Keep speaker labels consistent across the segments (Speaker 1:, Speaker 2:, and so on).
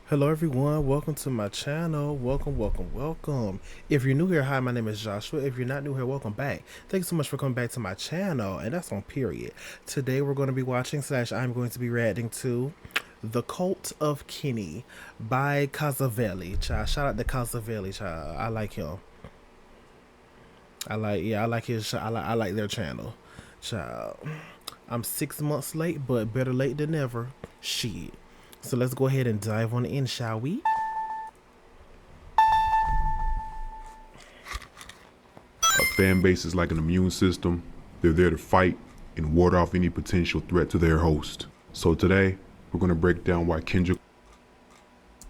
Speaker 1: Hello everyone, welcome to my channel. Welcome. If you're new here, hi, my name is Joshua. If you're not new here, welcome back. Thanks so much for coming back to my channel, and that's on period. Today we're going to be watching / I'm going to be reacting to The Cult of Kenny by KAZAVELLI. Child, shout out to KAZAVELLI, child. I like him. I like his I like their channel. Child. I'm 6 months late, but better late than never. Shit. So let's go ahead and dive on in, shall we?
Speaker 2: A fan base is like an immune system. They're there to fight and ward off any potential threat to their host. So today, we're going to break down why Kendrick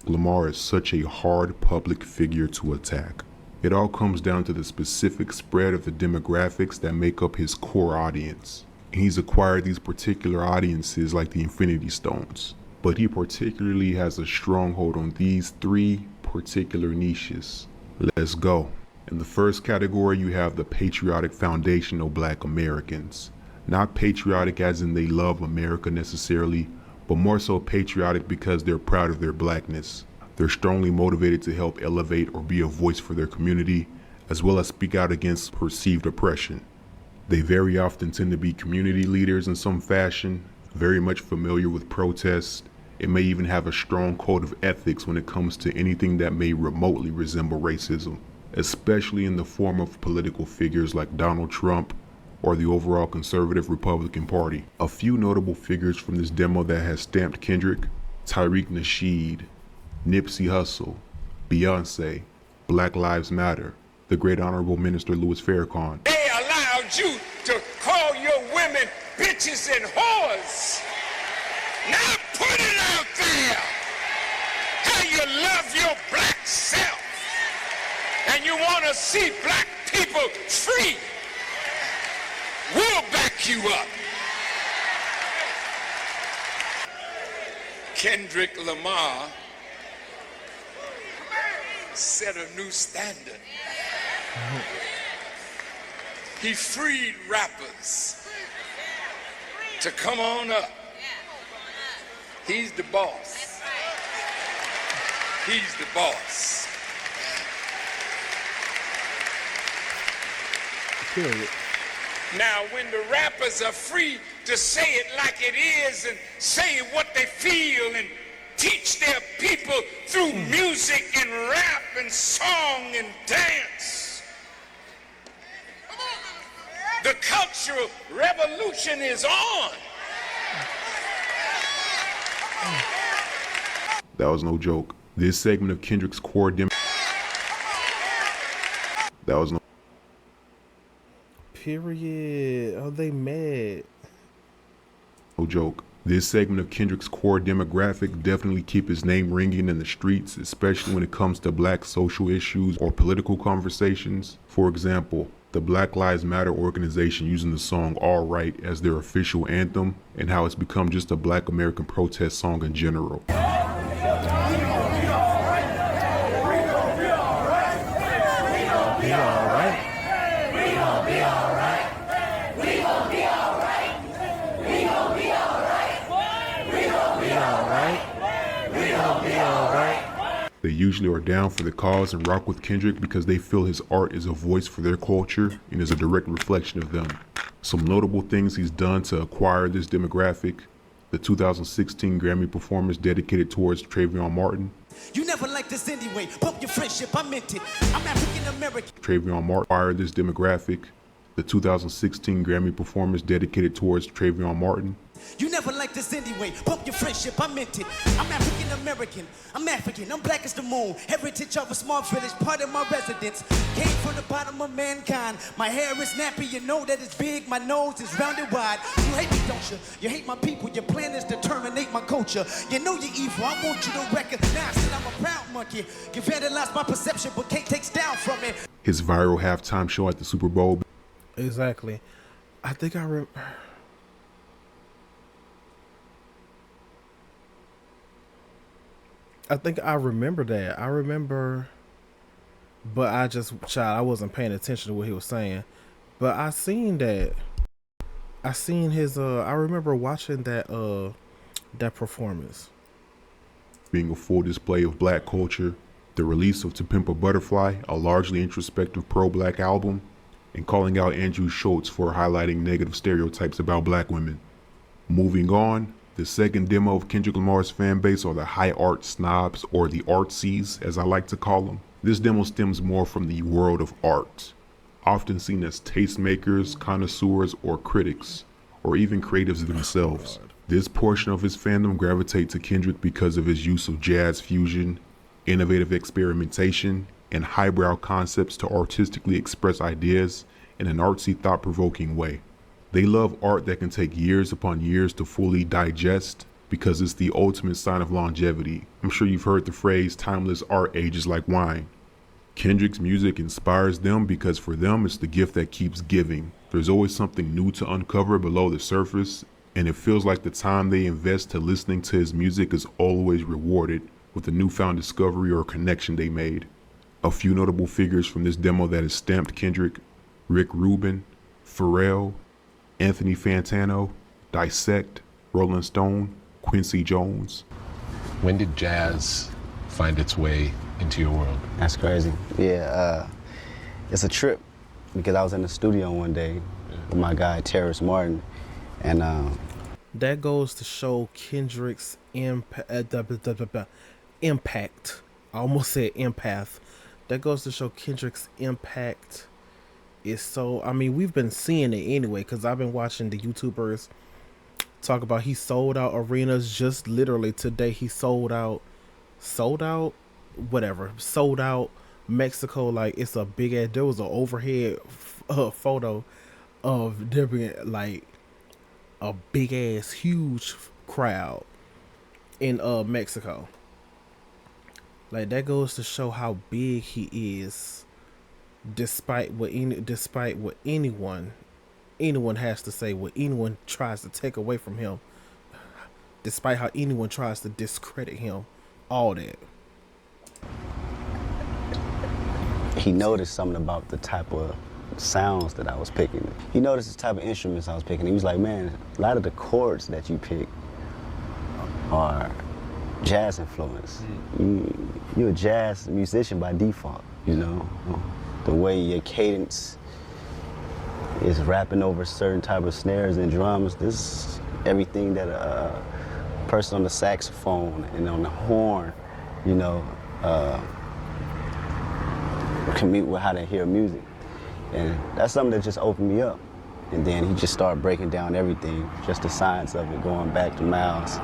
Speaker 2: Lamar is such a hard public figure to attack. It all comes down to the specific spread of the demographics that make up his core audience. And he's acquired these particular audiences like the Infinity Stones. But he particularly has a stronghold on these three particular niches. Let's go. In the first category, you have the patriotic foundational Black Americans. Not patriotic as in they love America necessarily, but more so patriotic because they're proud of their blackness. They're strongly motivated to help elevate or be a voice for their community, as well as speak out against perceived oppression. They very often tend to be community leaders in some fashion, very much familiar with protests. It may even have a strong code of ethics when it comes to anything that may remotely resemble racism, especially in the form of political figures like Donald Trump or the overall conservative Republican Party. A few notable figures from this demo that has stamped Kendrick: Tariq Nasheed, Nipsey Hussle, Beyonce, Black Lives Matter, the Great Honorable Minister Louis Farrakhan.
Speaker 3: They allowed you to call your women bitches and whores. Now put it out there how you love your black self and you want to see black people free. We'll back you up. Kendrick Lamar set a new standard. He freed rappers to come on up. He's the boss. He's the boss.
Speaker 1: Period.
Speaker 3: Now, when the rappers are free to say it like it is and say what they feel and teach their people through music and rap and song and dance, the cultural revolution is on.
Speaker 2: That was no joke. This segment of Kendrick's core That was no
Speaker 1: Period. Oh, they mad.
Speaker 2: joke. This segment of Kendrick's core demographic definitely keep his name ringing in the streets, especially when it comes to black social issues or political conversations. For example, the Black Lives Matter organization using the song All Right as their official anthem, and how it's become just a Black American protest song in general. They usually are down for the cause and rock with Kendrick because they feel his art is a voice for their culture and is a direct reflection of them. Some notable things he's done to acquire this demographic: the 2016 Grammy performance dedicated towards Trayvon Martin.
Speaker 4: You never liked this anyway. Pump your friendship, I meant it. I'm African American.
Speaker 2: Trayvon Martin acquired this demographic. The 2016 Grammy performance dedicated towards Trayvon Martin.
Speaker 4: You never liked this anyway. Pump your friendship, I meant it. I'm African American. I'm African. I'm black as the moon. Heritage of a small village, part of my residence. Came from the bottom of mankind. My hair is nappy, you know that it's big. My nose is rounded wide. You hate me, don't you? You hate my people. Your plan is to terminate my culture. You know you're evil. I want you to recognize that I'm a proud monkey. You vandalized my perception, but can't take down from it.
Speaker 2: His viral halftime show at the Super Bowl.
Speaker 1: Exactly. I think I remember that. I remember, but I wasn't paying attention to what he was saying. But I seen that. I seen his. I remember watching that performance.
Speaker 2: being a full display of black culture, the release of To Pimp a Butterfly, a largely introspective pro-black album, and calling out Andrew Schultz for highlighting negative stereotypes about black women. Moving on, the second demo of Kendrick Lamar's fan base are the high art snobs, or the artsies as I like to call them. This demo stems more from the world of art, often seen as tastemakers, connoisseurs, or critics, or even creatives themselves. This portion of his fandom gravitate to Kendrick because of his use of jazz fusion, innovative experimentation, and highbrow concepts to artistically express ideas in an artsy, thought-provoking way. They love art that can take years upon years to fully digest because it's the ultimate sign of longevity. I'm sure you've heard the phrase, timeless art ages like wine. Kendrick's music inspires them because for them it's the gift that keeps giving. There's always something new to uncover below the surface, and it feels like the time they invest to listening to his music is always rewarded with a newfound discovery or connection they made. A few notable figures from this demo that has stamped Kendrick: Rick Rubin, Pharrell, Anthony Fantano, Dissect, Rolling Stone, Quincy Jones.
Speaker 5: When did jazz find its way into your world?
Speaker 6: That's crazy. Yeah, it's a trip because I was in the studio one day with my guy Terrace Martin, and
Speaker 1: that goes to show Kendrick's impact. I almost said empath. That goes to show Kendrick's impact is so. I mean, we've been seeing it anyway because I've been watching the YouTubers talk about he sold out arenas. Just literally today, he sold out Mexico. Like, it's a big ass. There was an overhead photo of there being like a big ass huge crowd in Mexico. Like, that goes to show how big he is, despite what anyone has to say, what anyone tries to take away from him, despite how anyone tries to discredit him, all that.
Speaker 6: he noticed something about the type of sounds that I was picking. He noticed the type of instruments I was picking. He was like, man, a lot of the chords that you pick are jazz influence. You're a jazz musician by default, you know? The way your cadence is rapping over certain type of snares and drums, this is everything that a person on the saxophone and on the horn, you know, commute with how they hear music. And that's something that just opened me up. And then he just started breaking down everything, just the science of it, going back to Miles,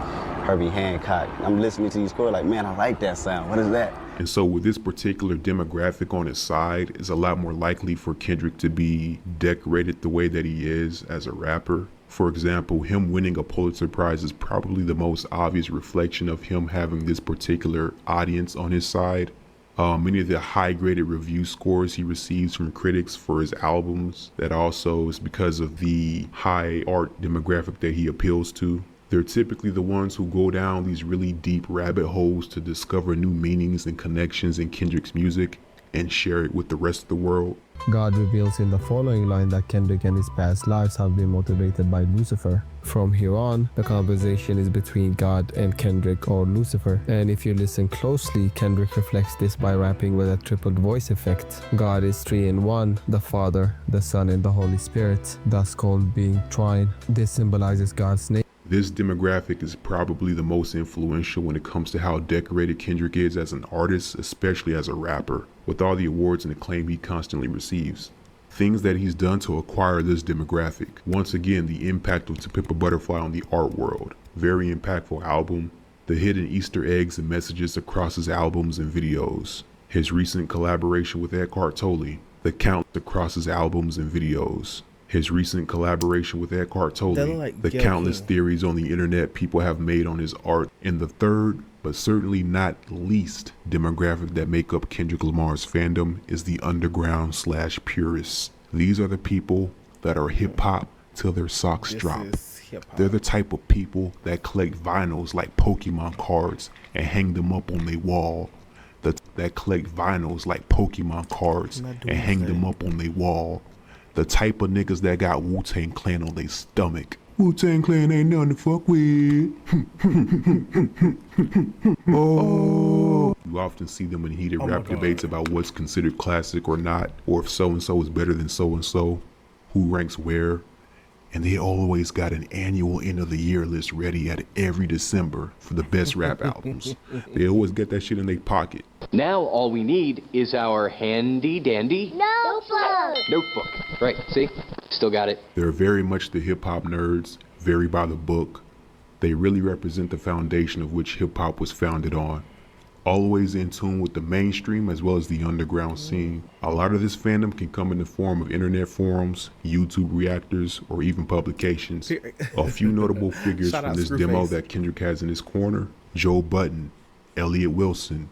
Speaker 6: Herbie Hancock. I'm listening to these chords like, man, I like that sound. What is that?
Speaker 2: And so with this particular demographic on his side, it's a lot more likely for Kendrick to be decorated the way that he is as a rapper. For example, him winning a Pulitzer Prize is probably the most obvious reflection of him having this particular audience on his side. Many of the high-graded review scores he receives from critics for his albums, that also is because of the high art demographic that he appeals to. They're typically the ones who go down these really deep rabbit holes to discover new meanings and connections in Kendrick's music and share it with the rest of the world.
Speaker 7: God reveals in the following line that Kendrick and his past lives have been motivated by Lucifer. From here on, the conversation is between God and Kendrick or Lucifer. And if you listen closely, Kendrick reflects this by rapping with a tripled voice effect. God is three in one, the Father, the Son, and the Holy Spirit, thus called being trine. This symbolizes God's name.
Speaker 2: This demographic is probably the most influential when it comes to how decorated Kendrick is as an artist, especially as a rapper, with all the awards and acclaim he constantly receives. Things that he's done to acquire this demographic. Once again, the impact of To Pimp a Butterfly on the art world. Very impactful album. The hidden Easter eggs and messages across his albums and videos. His recent collaboration with Eckhart Tolle. The count across his albums and videos. His recent collaboration with Eckhart Tolle, the countless theories on the internet people have made on his art, and the third, but certainly not least, demographic that make up Kendrick Lamar's fandom is the underground/purists. These are the people that are hip-hop till their socks drop. They're the type of people that collect vinyls like Pokemon cards and hang them up on their wall. That collect vinyls like Pokemon cards and hang them up on their wall. The type of niggas that got Wu-Tang Clan on their stomach. Wu-Tang Clan ain't nothing to fuck with. Oh. You often see them in heated rap debates about what's considered classic or not, or if so-and-so is better than so-and-so, who ranks where. And they always got an annual end of the year list ready at every December for the best rap albums. They always get that shit in their pocket.
Speaker 8: Now all we need is our handy dandy notebook. Right, see? Still got it.
Speaker 2: They're very much the hip-hop nerds, very by the book. They really represent the foundation of which hip-hop was founded on. Always in tune with the mainstream as well as the underground scene. A lot of this fandom can come in the form of internet forums, YouTube reactors, or even publications. A few notable figures from this demo that Kendrick has in his corner: Joe Budden, Elliot Wilson,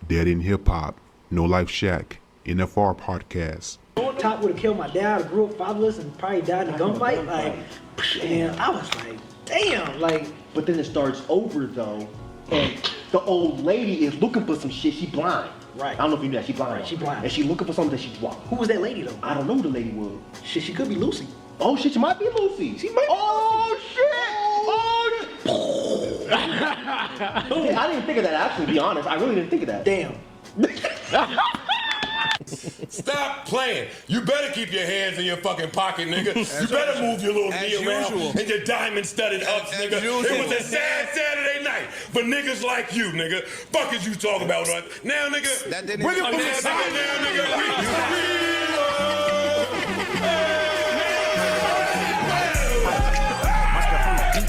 Speaker 2: Dead in Hip Hop, No Life Shack, NFR Podcast.
Speaker 9: Top would have killed my dad. I grew up fatherless and probably died in a gunfight. Like, and I was like, damn, like.
Speaker 10: But then it starts over though, and the old lady is looking for some shit. She blind.
Speaker 9: Right.
Speaker 10: I don't know if you know that. She blind.
Speaker 9: Right, she blind.
Speaker 10: And she looking for something that she dropped.
Speaker 9: Who was that lady though?
Speaker 10: I don't know who the lady was.
Speaker 9: Shit, she could be Lucy.
Speaker 10: Oh shit, she might be Lucy.
Speaker 9: She might be
Speaker 10: Oh shit! I didn't think of that actually, to be honest. I really didn't think of that.
Speaker 9: Damn.
Speaker 3: Stop playing. You better keep your hands in your fucking pocket, nigga. You better move your little knee around and your diamond-studded ups, nigga. It was a sad Saturday night for niggas like you, nigga. Fuck is you talking about? Now, nigga, bring it from the side now,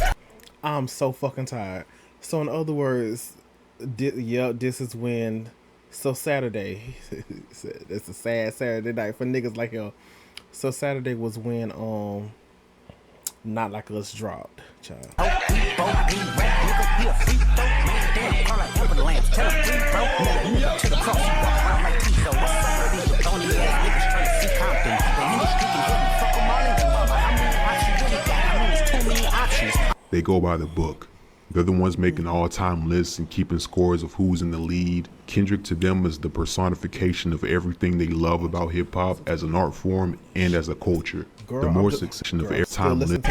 Speaker 3: nigga.
Speaker 1: I'm so fucking tired. So in other words, this is when. So Saturday, it's a sad Saturday night for niggas like him. So Saturday was when Not Like Us dropped, child.
Speaker 2: They go by the book. They're the ones making all-time lists and keeping scores of who's in the lead. Kendrick to them is the personification of everything they love about hip-hop as an art form and as a culture. The more succession of airtime lists.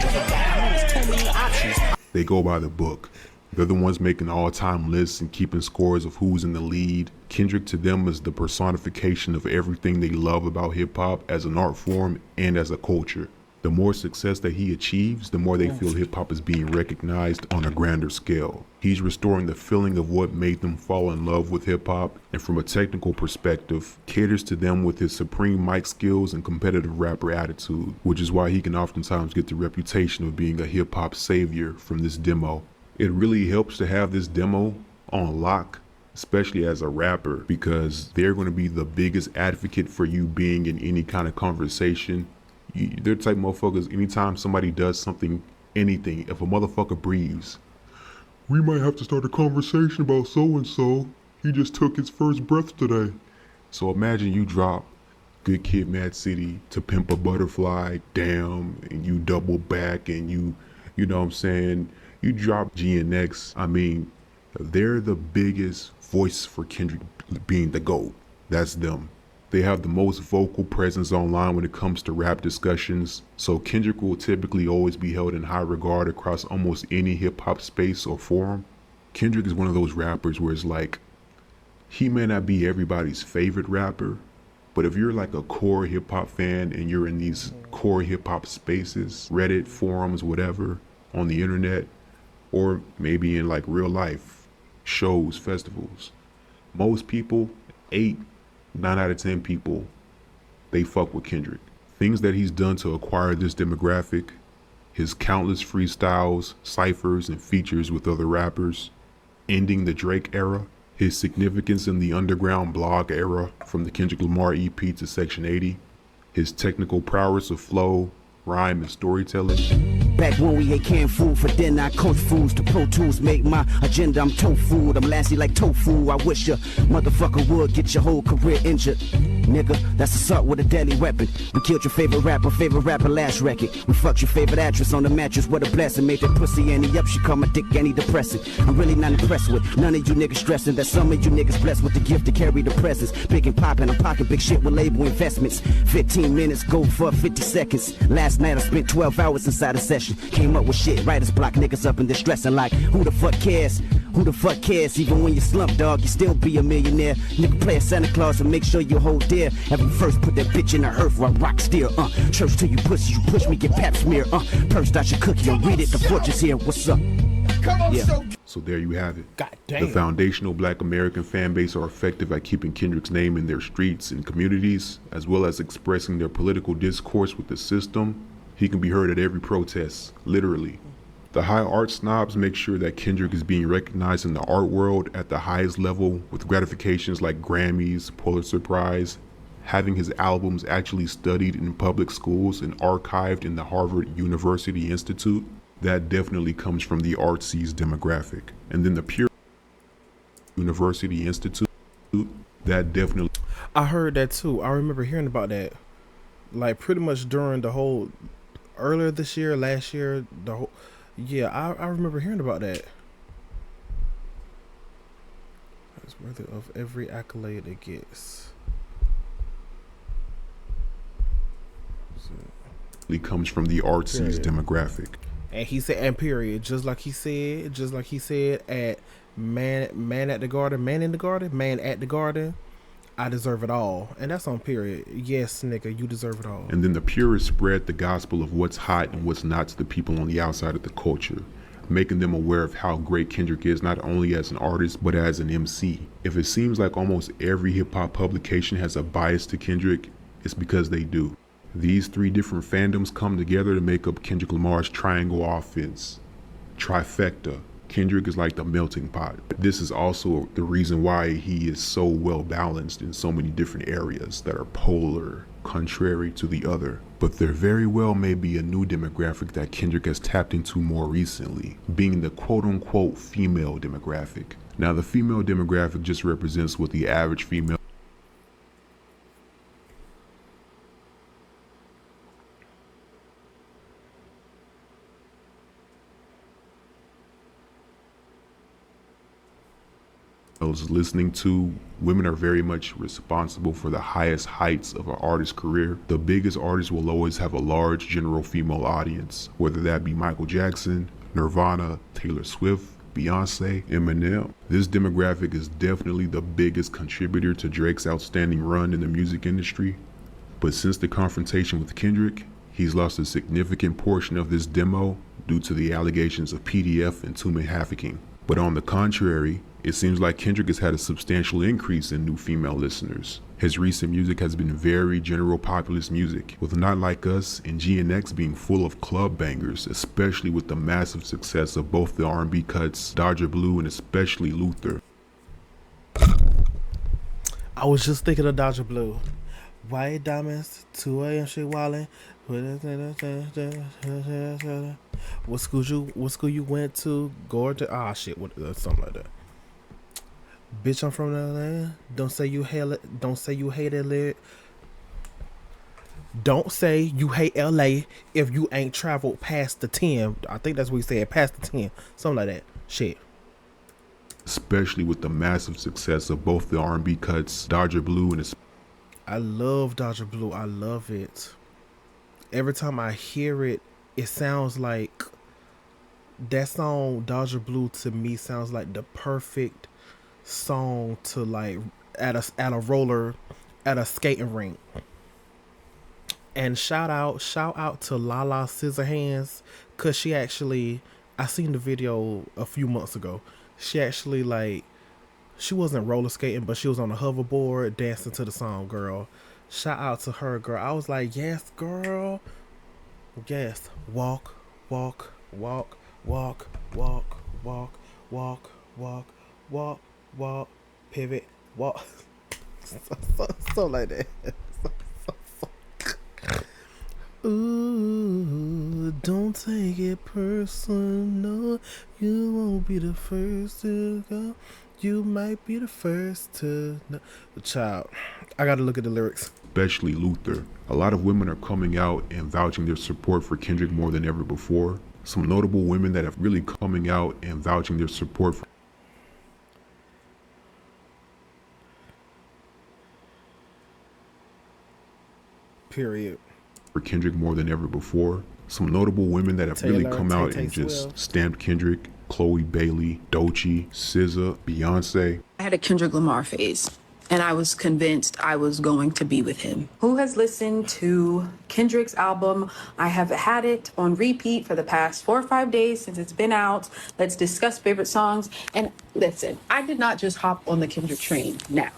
Speaker 2: They go by the book. They're the ones making all-time lists and keeping scores of who's in the lead. Kendrick to them is the personification of everything they love about hip-hop as an art form and as a culture. The more success that he achieves, the more they feel hip-hop is being recognized on a grander scale. He's restoring the feeling of what made them fall in love with hip-hop, and from a technical perspective, caters to them with his supreme mic skills and competitive rapper attitude, which is why he can oftentimes get the reputation of being a hip-hop savior from this demo. It really helps to have this demo on lock, especially as a rapper, because they're going to be the biggest advocate for you being in any kind of conversation. They're the type of motherfuckers, anytime somebody does something, anything, if a motherfucker breathes, we might have to start a conversation about so-and-so. He just took his first breath today. So imagine you drop Good Kid, Mad City, To Pimp a Butterfly, Damn, and you double back and you know what I'm saying, you drop GNX. I mean, they're the biggest voice for Kendrick being the GOAT. That's them. They have the most vocal presence online when it comes to rap discussions, so Kendrick will typically always be held in high regard across almost any hip-hop space or forum. Kendrick is one of those rappers where it's like, he may not be everybody's favorite rapper, but if you're like a core hip-hop fan and you're in these core hip-hop spaces, Reddit, forums, whatever, on the internet, or maybe in like real life, shows, festivals, most people, 9 out of 10 people, they fuck with Kendrick. Things that he's done to acquire this demographic, his countless freestyles, ciphers, and features with other rappers, ending the Drake era, his significance in the underground blog era from the Kendrick Lamar EP to Section 80, his technical prowess of flow, rhyme, and storytelling.
Speaker 11: Back when we ate canned food for dinner, I coach foods. The Pro Tools make my agenda. I'm tofu. I'm lasty like tofu. I wish a motherfucker would get your whole career injured. nigga. That's assault with a deadly weapon. We killed your favorite rapper last record. We fucked your favorite actress on the mattress. What a blessing. Made that pussy any up. She called my dick antidepressant. I'm really not impressed with none of you niggas stressing that some of you niggas blessed with the gift to carry the presence. Big and poppin', I'm pocket big shit with label investments. 15 minutes go for 50 seconds. Last night I spent 12 hours inside a session. Came up with shit, writers block niggas up and distressing like, who the fuck cares? Who the fuck cares? Even when you slump, dog, you still be a millionaire. Nigga play a Santa Claus and make sure you hold dear. Every first put that bitch in the earth while rock steer. Church till you pussy, you push me, get pap smear. Pursed out your cookie and read it, the fortune's here. What's up? Yeah.
Speaker 2: So there you have it.
Speaker 1: God damn.
Speaker 2: The foundational Black American fan base are effective at keeping Kendrick's name in their streets and communities, as well as expressing their political discourse with the system. He can be heard at every protest, literally. The high art snobs make sure that Kendrick is being recognized in the art world at the highest level with gratifications like Grammys, Pulitzer Prize, having his albums actually studied in public schools and archived in the Harvard University Institute. That definitely comes from the artsies demographic. And then the pure University Institute, that definitely.
Speaker 1: I heard that too. I remember hearing about that. Like pretty much during the whole, earlier this year, last year, the whole, yeah, I remember hearing about that. It's worthy of every accolade it gets.
Speaker 2: It comes from the artsies demographic.
Speaker 1: And he said, and period, just like he said at man at the garden, man in the garden, man at the garden, I deserve it all. And that's on period. Yes, nigga, you deserve it all.
Speaker 2: And then the purists spread the gospel of what's hot and what's not to the people on the outside of the culture, making them aware of how great Kendrick is, not only as an artist, but as an MC. If it seems like almost every hip hop publication has a bias to Kendrick, it's because they do. These three different fandoms come together to make up Kendrick Lamar's triangle offense, trifecta. Kendrick is like the melting pot. This is also the reason why he is so well balanced in so many different areas that are polar, contrary to the other. But there very well may be a new demographic that Kendrick has tapped into more recently, being the quote-unquote female demographic. Now the female demographic just represents what the average female is listening to. Women are very much responsible for the highest heights of an artist's career. The biggest artists will always have a large general female audience, whether that be Michael Jackson, Nirvana, Taylor Swift, Beyonce, Eminem. This demographic is definitely the biggest contributor to Drake's outstanding run in the music industry. But since the confrontation with Kendrick, he's lost a significant portion of this demo due to the allegations of PDF and human trafficking. But on the contrary, it seems like Kendrick has had a substantial increase in new female listeners. His recent music has been very general populist music, with Not Like Us and GNX being full of club bangers, especially with the massive success of both the R&B cuts, Dodger Blue and especially Luther.
Speaker 1: I was just thinking of Dodger Blue. White diamonds, 2 a.m. shit wildin'. What school you went to? Gordon? Ah, shit, something like that. Bitch, I'm from LA. Don't say you hate it. Don't say you hate LA. Don't say you hate LA if you ain't traveled past the 10. I think that's what he said, past the 10. Something like that. Shit.
Speaker 2: Especially with the massive success of both the R&B cuts, Dodger Blue and
Speaker 1: I love Dodger Blue. I love it. Every time I hear it, it sounds like that song Dodger Blue to me sounds like the perfect song to like at a roller at a skating rink. And shout out to Lala Scissorhands, cause she actually, I seen the video a few months ago. She actually like, she wasn't roller skating, but she was on a hoverboard dancing to the song, girl. Shout out to her, girl. I was like, yes, girl. Yes. Walk, walk, walk, walk, walk, walk, walk, walk, walk, walk, pivot, walk. so like that. Ooh, don't take it personal. You won't be the first to go. You might be the first to know. Child, I gotta look at the lyrics.
Speaker 2: Especially Luther. A lot of women are coming out and vouching their support for Kendrick more than ever before. Some notable women that have really coming out and vouching their support for
Speaker 1: Period.
Speaker 2: Kendrick more than ever before. Some notable women that have really
Speaker 1: Taylor,
Speaker 2: come out
Speaker 1: Tay
Speaker 2: and just
Speaker 1: Swift.
Speaker 2: stamped Kendrick: Chloe Bailey, Doechii, SZA, Beyonce.
Speaker 12: I had a Kendrick Lamar phase, and I was convinced I was going to be with him. Who has listened to Kendrick's album? I have had it on repeat for the past 4 or 5 days since it's been out. Let's discuss favorite songs. And listen, I did not just hop on the Kendrick train now.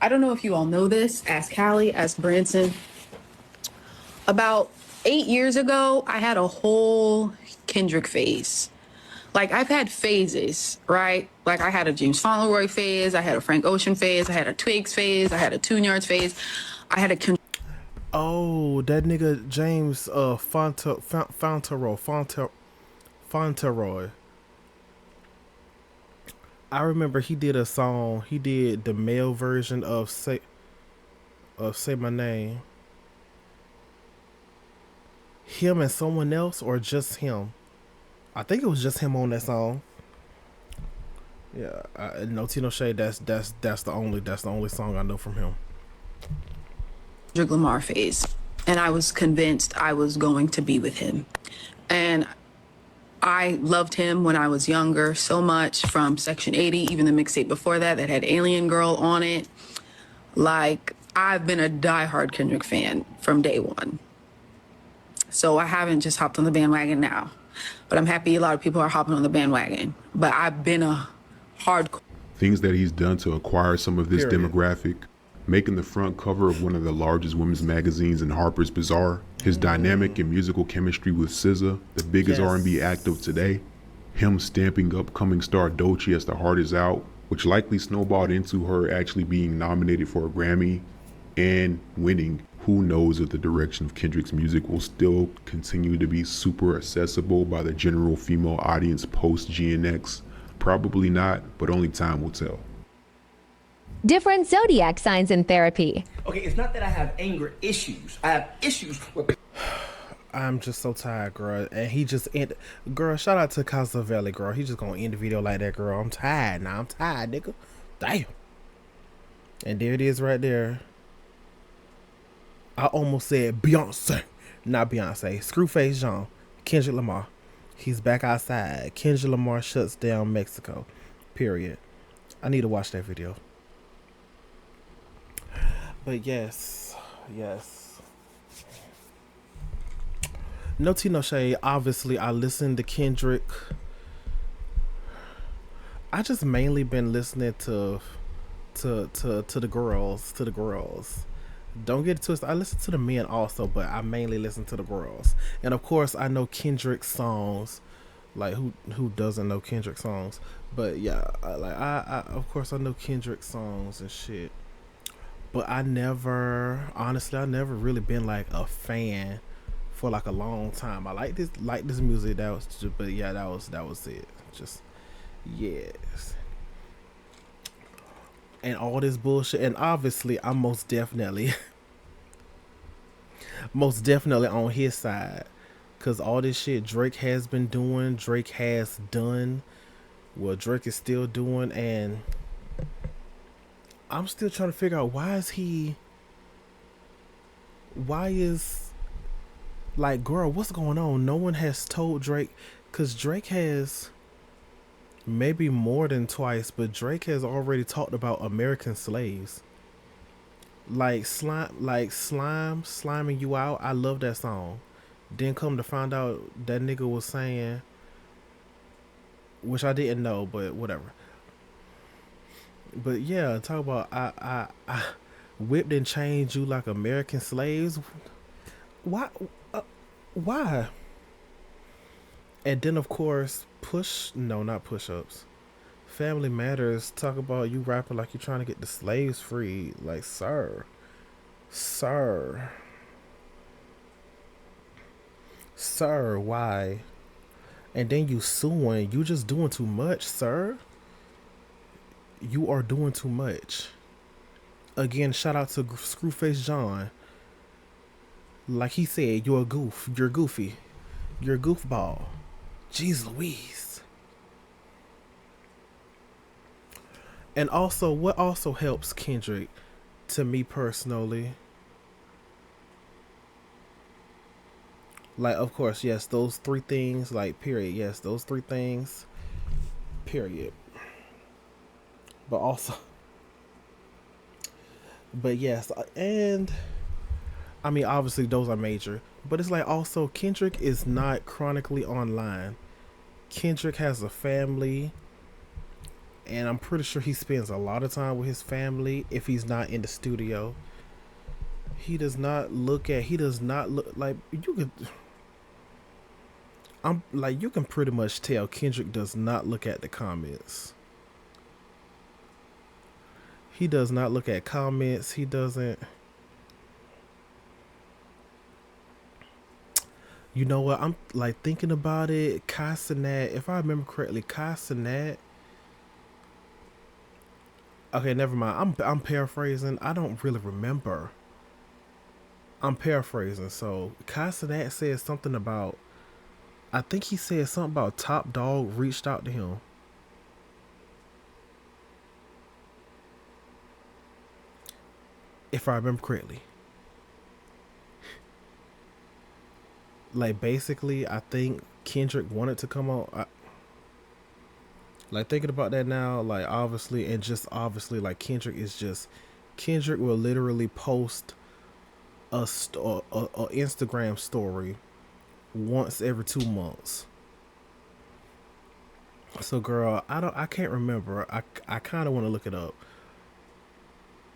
Speaker 12: I don't know if you all know this. Ask Callie, ask Branson. About 8 years ago, I had a whole Kendrick phase. Like, I've had phases, right? Like, I had a James Fauntleroy phase, I had a Frank Ocean phase, I had a Twigs phase, I had a Tune Yards phase, I had a
Speaker 1: Oh, that nigga James Fauntleroy. I remember he did a song. He did the male version of Say My Name. Him and someone else, or just him? I think it was just him on that song. Yeah, no Tino Shade. That's the only song I know from him.
Speaker 12: Kendrick Lamar phase, and I was convinced I was going to be with him. And I loved him when I was younger so much, from Section 80, even the mixtape before that had Alien Girl on it. Like, I've been a diehard Kendrick fan from day one. So I haven't just hopped on the bandwagon now. But I'm happy a lot of people are hopping on the bandwagon. But I've been a hardcore.
Speaker 2: Things that he's done to acquire some of this
Speaker 1: Period.
Speaker 2: demographic: making the front cover of one of the largest women's magazines in Harper's Bazaar, his dynamic and musical chemistry with SZA, the biggest
Speaker 1: Yes.
Speaker 2: R&B act of today, him stamping upcoming star Doechii as The Heart Is Out, which likely snowballed into her actually being nominated for a Grammy and winning. Who knows if the direction of Kendrick's music will still continue to be super accessible by the general female audience post GNX? Probably not, but only time will tell.
Speaker 13: Different zodiac signs in therapy.
Speaker 10: Okay, it's not that I have anger issues. I have issues with.
Speaker 1: I'm just so tired, girl. And he just girl, shout out to KAZAVELLI, girl. He just gonna end the video like that, girl. I'm tired now. I'm tired, nigga. Damn. And there it is right there. I almost said Beyonce. Not Beyonce. Screwface Jean. Kendrick Lamar. He's back outside. Kendrick Lamar shuts down Mexico. Period. I need to watch that video. But yes. No tea, no shade. Obviously, I listened to Kendrick. I just mainly been listening to the girls. Don't get it twisted. I listen to the men also, but I mainly listen to the girls. And of course, I know Kendrick songs. Like, who doesn't know Kendrick songs? But yeah, I of course I know Kendrick songs and shit. But I never really been like a fan for like a long time. I like this music. That was it. Just yes. And all this bullshit. And obviously, I'm most definitely on his side. Because all this shit Drake has been doing, Drake has done, well, Drake is still doing. And I'm still trying to figure out why is, like, girl, what's going on? No one has told Drake. Because Drake has, maybe more than twice, but Drake has already talked about American slaves. Like sliming you out. I love that song. Then come to find out that nigga was saying, which I didn't know, but whatever. But yeah, talk about I whipped and chained you like American slaves. Why? Why? And then of course, not push-ups. Family Matters talk about you rapping like you're trying to get the slaves free. Like, sir, why? And then you suing. You just doing too much, sir. You are doing too much. Again, shout out to Screwface John. Like he said, you're a goof. You're goofy. You're a goofball. Jeez Louise. And also, what also helps Kendrick, to me personally, like, of course, yes, those three things, like, period. Yes, those three things, period. But also, but yes, and I mean, obviously, those are major. But it's like also, Kendrick is not chronically online. Kendrick has a family, and I'm pretty sure he spends a lot of time with his family if he's not in the studio. He does not look like you could. I'm like, you can pretty much tell Kendrick does not look at the comments. He does not look at comments. He doesn't. You know what? I'm like thinking about it. Kai Cenat, if I remember correctly, Kai Cenat. Okay, never mind. I'm paraphrasing. I don't really remember. I'm paraphrasing. So Kai Cenat said something about. I think he said something about Top Dog reached out to him. If I remember correctly. Like, basically, I think Kendrick wanted to come on. Like, thinking about that now, like, obviously, and just obviously, like, Kendrick will literally post a Instagram story once every 2 months. So, girl, I can't remember. I kind of want to look it up.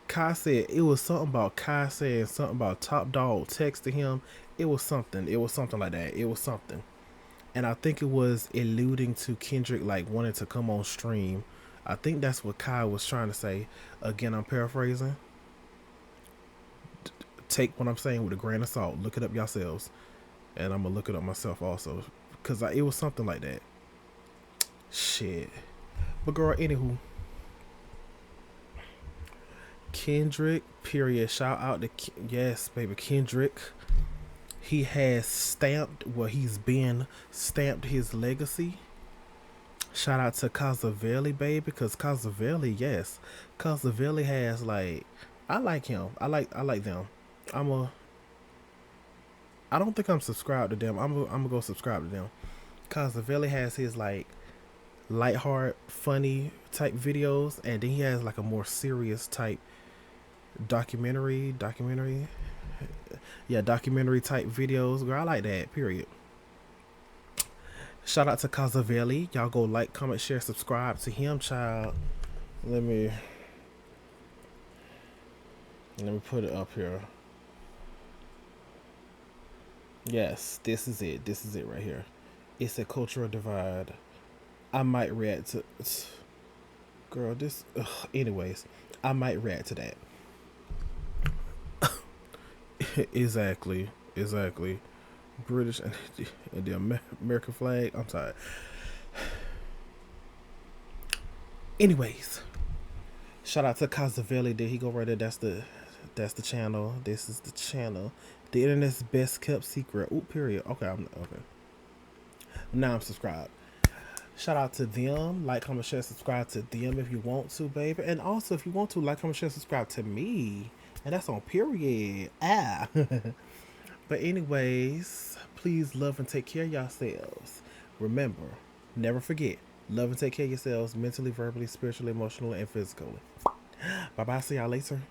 Speaker 1: Kai said it was something about Kai saying something about Top Dog texting him. It was something like that. It was something. And I think it was alluding to Kendrick like wanting to come on stream. I think that's what Kai was trying to say. Again, I'm paraphrasing. Take what I'm saying with a grain of salt. Look it up yourselves. And I'm going to look it up myself also. Because it was something like that. Shit. But girl, anywho. Kendrick, period. Shout out to, yes, baby, Kendrick. He has he's been stamped his legacy. Shout out to KAZAVELLI, baby, because KAZAVELLI, yes. KAZAVELLI has, like, I like him. I like them. I don't think I'm subscribed to them. I'm gonna go subscribe to them. KAZAVELLI has his, like, lighthearted, funny type videos, and then he has, like, a more serious type documentary type videos. Girl, I like that, period. Shout out to KAZAVELLI. Y'all go like, comment, share, subscribe to him, child. Let me put it up here. Yes, this is it right here. It's a cultural divide. I might react to, girl, this, anyways, I might react to that. Exactly. British and the American flag. I'm sorry. Anyways, shout out to KAZAVELLI. There he go right there. That's the channel. This is the channel. The internet's best kept secret. Ooh, period. Okay, okay. Now I'm subscribed. Shout out to them. Like, comment, share, subscribe to them if you want to, baby. And also, if you want to, like, comment, share, subscribe to me. And that's on period. But anyways, please love and take care of yourselves. Remember, never forget, love and take care of yourselves mentally, verbally, spiritually, emotionally, and physically. Bye-bye. See y'all later.